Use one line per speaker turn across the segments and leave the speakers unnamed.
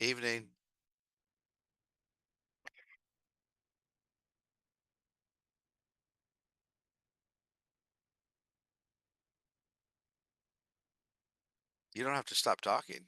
Evening. You don't have to stop talking.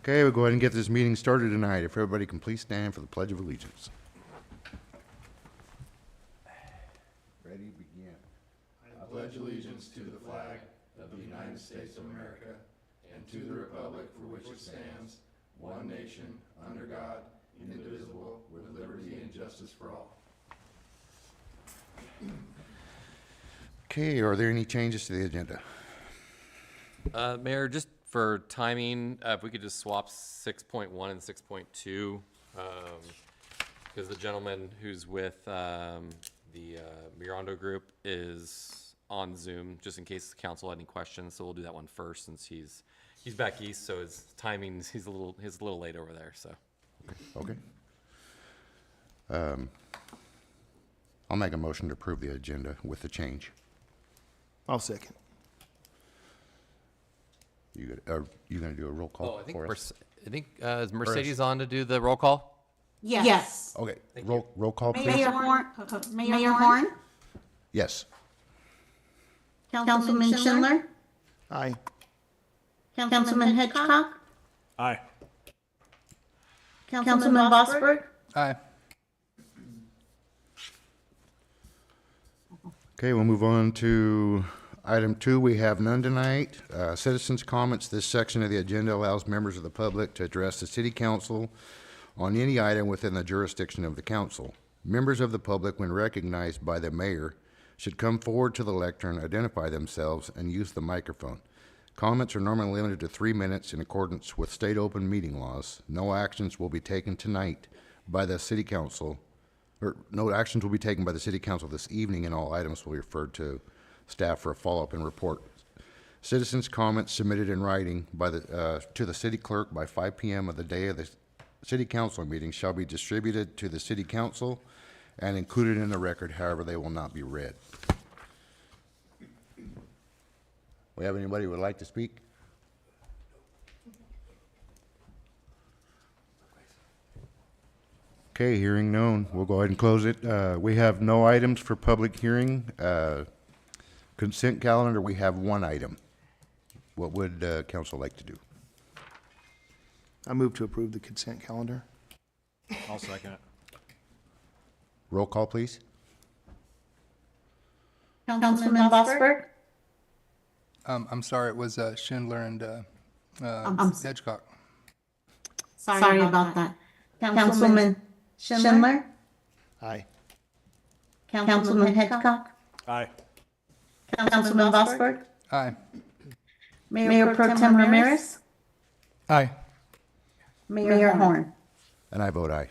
Okay, we'll go ahead and get this meeting started tonight. If everybody can please stand for the Pledge of Allegiance. Ready, begin.
I pledge allegiance to the flag of the United States of America and to the republic for which it stands, one nation, under God, indivisible, with liberty and justice for all.
Okay, are there any changes to the agenda?
Mayor, just for timing, if we could just swap 6.1 and 6.2, because the gentleman who's with the Mirando Group is on Zoom, just in case the council had any questions. So we'll do that one first, since he's back east, so his timing he's a little late over there. So
Okay. I'll make a motion to approve the agenda with the change.
I'll second.
Are you going to do a roll call
I think
for us?
is Mercedes on to do the roll call?
Yes.
Okay, roll call, please.
Mayor Horn, Mayor Horn,
Yes.
Councilman Schindler,
Aye.
Councilman Hitchcock,
Aye.
Councilman Vosberg,
Aye.
Okay, we'll move on to item 2. We have none tonight. Citizens' comments. This section of the agenda allows members of the public to address the city council on any item within the jurisdiction of the council. Members of the public, when recognized by the mayor, should come forward to the lectern, identify themselves, and use the microphone. Comments are normally limited to 3 minutes in accordance with state open meeting laws. No actions will be taken tonight by the city council, or no actions will be taken by the city council this evening, and all items will be referred to staff for a follow-up and report. Citizens' comments submitted in writing by to the city clerk by 5 p.m. of the day of the city council meeting shall be distributed to the city council and included in the record. However, they will not be read. We have anybody who would like to speak? Okay, hearing none, we'll go ahead and close it. We have no items for public hearing. Consent calendar, we have one item. What would council like to do?
I move to approve the consent calendar.
I'll second it.
Roll call, please.
Councilman Vosberg,
I'm sorry, it was Schindler and Hedgecock.
sorry about that. Councilman Schindler,
Aye.
Councilman Hitchcock,
Aye.
Councilman Vosberg,
Aye.
Mayor Pro Tem Ramirez,
Aye.
Mayor Horn.
And I vote aye.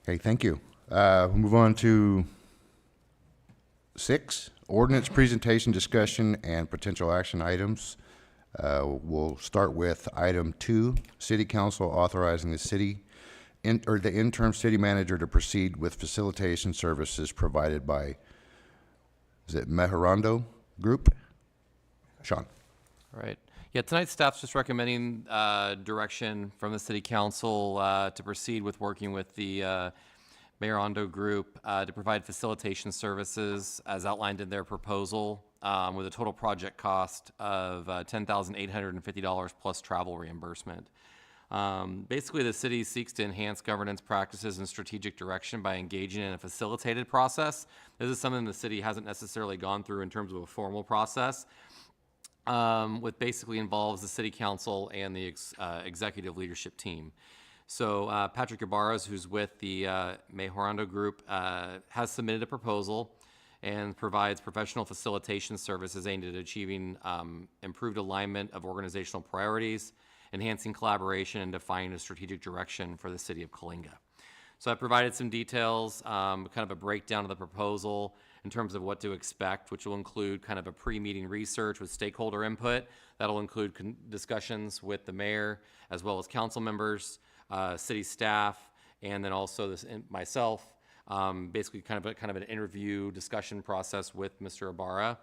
Okay, thank you. We'll move on to 6, ordinance presentation, discussion, and potential action items. We'll start with item 2, city council authorizing the the interim city manager to proceed with facilitation services provided by, is it Mejorando Group? Sean.
All right. Yeah, tonight's staff's just recommending direction from the city council to proceed with working with the Mejorando Group to provide facilitation services as outlined in their proposal, with a total project cost of $10,850 plus travel reimbursement. Basically, the city seeks to enhance governance practices and strategic direction by engaging in a facilitated process. This is something the city hasn't necessarily gone through in terms of a formal process, which basically involves the city council and the executive leadership team. So Patrick Ibarra, who's with the Mejorando Group, has submitted a proposal and provides professional facilitation services aimed at achieving improved alignment of organizational priorities, enhancing collaboration, and defining a strategic direction for the city of Coalinga. So I provided some details, kind of a breakdown of the proposal in terms of what to expect, which will include kind of a pre-meeting research with stakeholder input. That'll include discussions with the mayor, as well as council members, city staff, and then also myself. Basically, kind of an interview discussion process with Mr. Ibarra,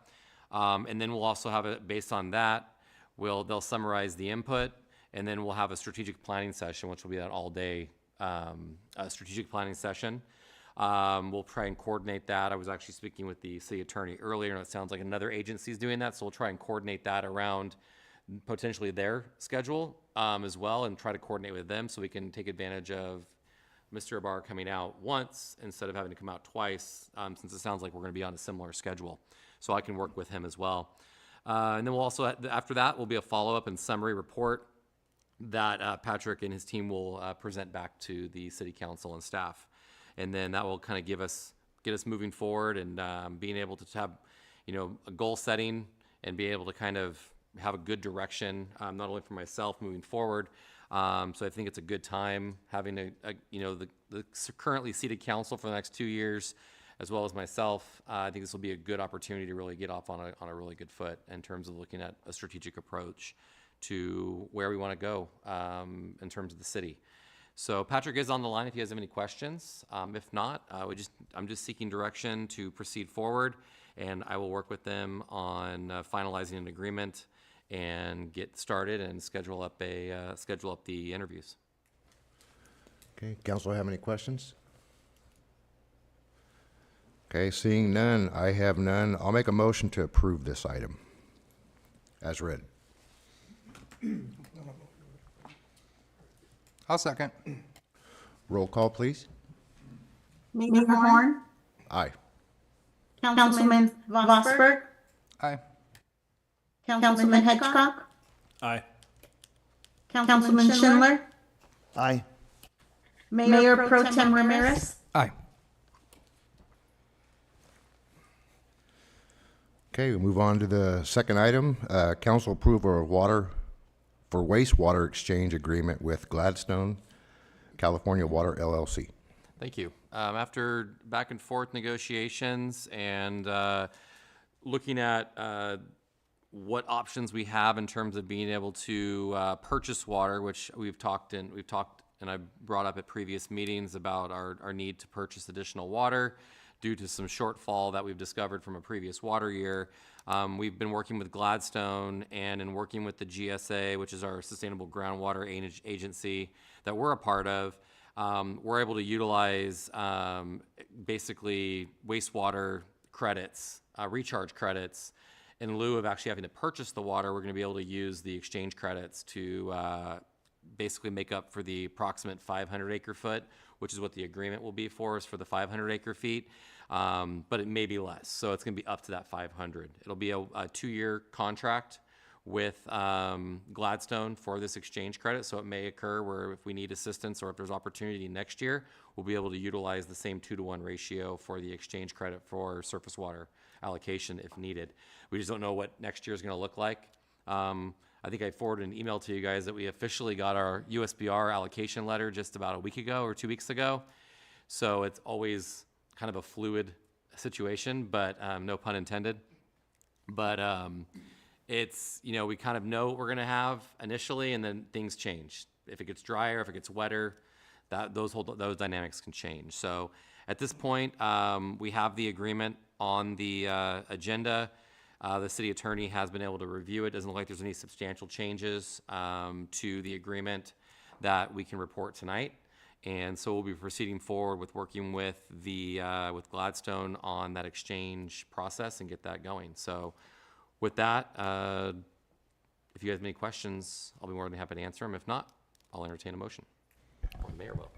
and then we'll also have it based on that. They'll summarize the input, and then we'll have a strategic planning session, which will be an all-day strategic planning session. We'll try and coordinate that. I was actually speaking with the city attorney earlier, and it sounds like another agency is doing that, so we'll try and coordinate that around potentially their schedule as well, and try to coordinate with them so we can take advantage of Mr. Abar coming out once instead of having to come out twice, since it sounds like we're going to be on a similar schedule. So I can work with him as well. And then we'll also, after that, will be a follow-up and summary report that Patrick and his team will present back to the city council and staff. And then that will kind of get us moving forward and being able to have, a goal setting and be able to kind of have a good direction, not only for myself moving forward. So I think it's a good time having the currently seated council for the next 2 years, as well as myself. I think this will be a good opportunity to really get off on a really good foot in terms of looking at a strategic approach to where we want to go in terms of the city. So Patrick is on the line if you guys have any questions. If not, I'm just seeking direction to proceed forward, and I will work with them on finalizing an agreement and get started and schedule up the interviews.
Okay, council have any questions? Okay, seeing none, I have none. I'll make a motion to approve this item as read.
I'll second.
Roll call, please.
Mayor Horn,
Aye.
Councilman Vosberg,
Aye.
Councilman Hitchcock,
Aye.
Councilman Schindler,
Aye.
Mayor Pro Tem Ramirez.
Aye.
Okay, we move on to the second item. Council approval of wastewater exchange agreement with Gladstone California Water LLC.
Thank you. After back and forth negotiations and looking at what options we have in terms of being able to purchase water, which we've talked and I brought up at previous meetings about our need to purchase additional water due to some shortfall that we've discovered from a previous water year. We've been working with Gladstone and in working with the GSA, which is our Sustainable Groundwater Agency that we're a part of. We're able to utilize basically wastewater credits, recharge credits. In lieu of actually having to purchase the water, we're going to be able to use the exchange credits to basically make up for the approximate 500 acre foot, which is what the agreement will be for us for the 500 acre feet. But it may be less, so it's going to be up to that 500. It'll be a 2-year contract with Gladstone for this exchange credit, so it may occur where if we need assistance or if there's opportunity next year, we'll be able to utilize the same 2-to-1 ratio for the exchange credit for surface water allocation if needed. We just don't know what next year is going to look like. I think I forwarded an email to you guys that we officially got our USBR allocation letter just about a week ago or 2 weeks ago. So it's always kind of a fluid situation, but no pun intended. But it's, we kind of know what we're going to have initially, and then things change. If it gets drier, if it gets wetter, those dynamics can change. So at this point, we have the agreement on the agenda. The city attorney has been able to review it. Doesn't look like there's any substantial changes to the agreement that we can report tonight. And so we'll be proceeding forward with working with with Gladstone on that exchange process and get that going. So with that, if you guys have any questions, I'll be more than happy to answer them. If not, I'll entertain a motion. Or the mayor will.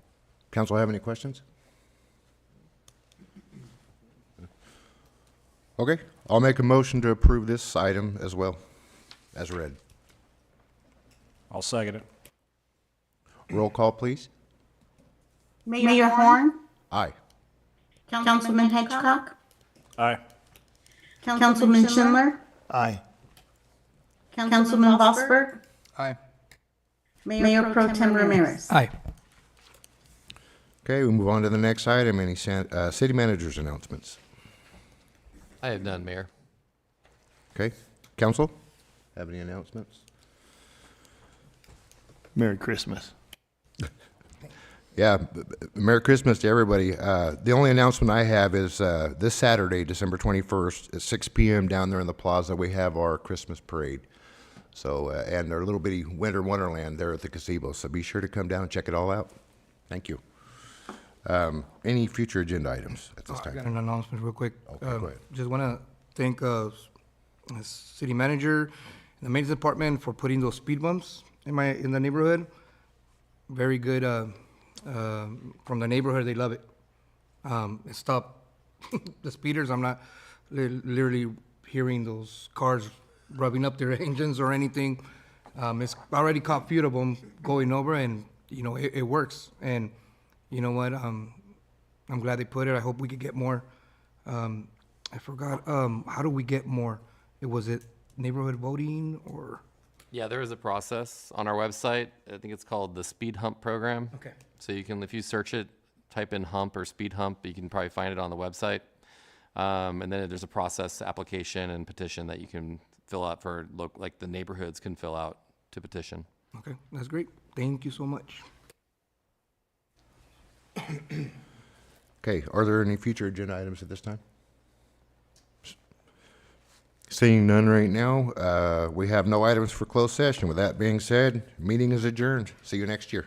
Council have any questions? Okay, I'll make a motion to approve this item as well, as read.
I'll second it.
Roll call, please.
Mayor Horn,
Aye.
Councilman Hitchcock,
Aye.
Councilman Schindler,
Aye.
Councilman Vosberg,
Aye.
Mayor Pro Tem Ramirez.
Aye.
Okay, we move on to the next item. Any city manager's announcements?
I have none, Mayor.
Okay, council, have any announcements?
Merry Christmas.
Yeah, Merry Christmas to everybody. The only announcement I have is this Saturday, December 21st, at 6 p.m. down there in the plaza, we have our Christmas parade. So, and our little bitty winter wonderland there at the gazebo. So be sure to come down and check it all out. Thank you. Any future agenda items at this
I got
time?
an announcement real quick.
Okay, go ahead.
Just want to thank city manager and the maintenance department for putting those speed bumps in the neighborhood. Very good from the neighborhood. They love it. It stopped the speeders. I'm not literally hearing those cars rubbing up their engines or anything. It's already caught a few of them going over, and you know it works. And you know what? I'm glad they put it. I hope we could get more. I forgot. How do we get more? Was it neighborhood voting or?
Yeah, there is a process on our website. I think it's called the Speed Hump Program.
Okay.
So you can, if you search it, type in hump or speed hump, you can probably find it on the website. And then there's a process, application, and petition that you can fill out for, like the neighborhoods can fill out to petition.
Okay, that's great. Thank you so much.
Okay, are there any future agenda items at this time? Seeing none right now, we have no items for closed session. With that being said, meeting is adjourned. See you next year.